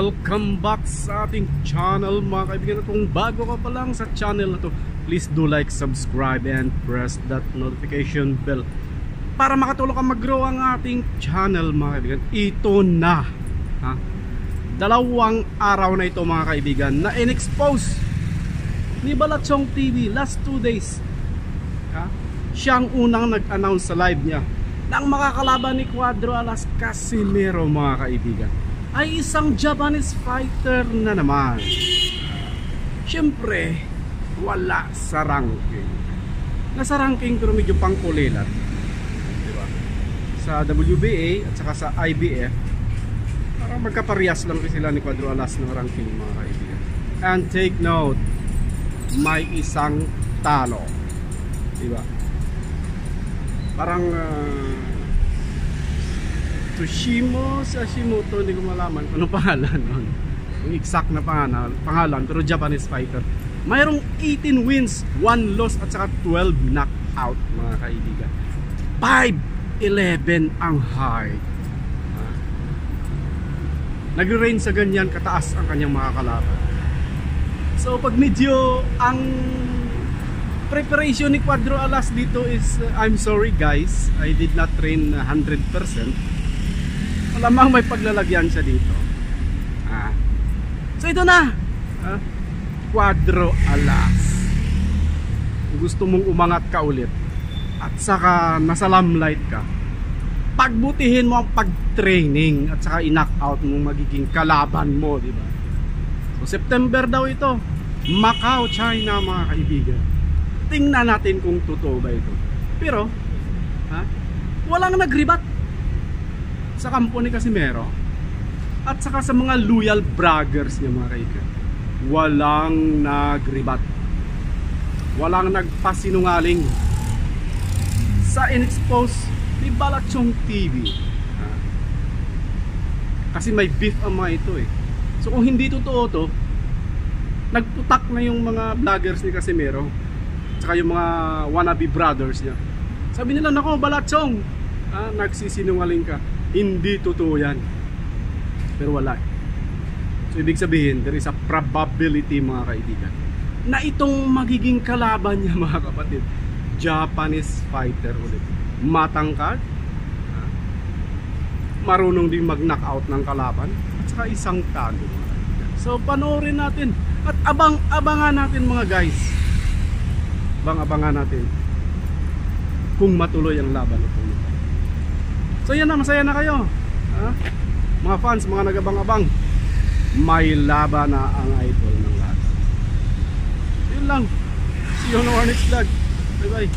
Welcome back sa ating channel mga kaibigan. At kung bago ka pa lang sa channel na to, please do like, subscribe and press that notification bell para makatulong ka mag-grow ang ating channel mga kaibigan. Ito na dalawang araw na ito mga kaibigan na in-expose ni Balachong TV last 2 days. Siyang unang nag-announce sa live niya ng makakalaban ni Cuadro Alas Casimero mga kaibigan ay isang Japanese fighter na naman. Siyempre wala sa ranking. Nasa ranking pero medyo pangkulilat, diba? Sa WBA at saka sa IBF parang magkaparehas lang sila ni Cuadro Alas ng ranking mga kaibigan. And take note, may isang talo, diba? Parang Sashimoto, hindi ko malaman kung ano pangalan nun, yung exact na pangalan, pero Japanese fighter. Mayroong 18 wins, 1 loss at saka 12 knockout mga kaibigan. 5'11" ang height. Nagre-range sa ganyan kataas ang kanyang mga kalaban. So pag medyo ang preparation ni Cuadro Alas dito is I'm sorry guys, I did not train 100%. Malamang may paglalagyan siya dito. So ito na, Cuadro Alas. Kung gusto mong umangat ka ulit at saka nasa limelight ka, pagbutihin mo ang pag-training at saka i-knockout mong magiging kalaban mo, diba? So September daw ito, Macau, China mga kaibigan. Tingnan natin kung totoo ba ito. Pero walang nagribat sa kampo ni Casimero at saka sa mga loyal braggers niya mga kaibigan. Walang nagribat, walang nagpasinungaling sa in-expose ni Balachong TV. Kasi may beef ang mga ito eh. So kung hindi totoo to, nagputak na yung mga vloggers ni Casimero saka yung mga wannabe brothers niya. Sabi nila, nako Balachong, nagsisinungaling ka. Hindi totoo yan. Pero wala. So ibig sabihin, there is a probability mga kaibigan na itong magiging kalaban niya mga kapatid, Japanese fighter ulit. Matangkad, marunong din mag-knockout ng kalaban, at saka isang tago mga kaibigan. So panoorin natin at abangan natin mga guys. Abangan natin kung matuloy ang laban ito. So yan na, masaya na kayo mga fans, mga nag-abang-abang. May laban na ang idol ng lahat. Yun lang. See you on our next vlog. Bye bye.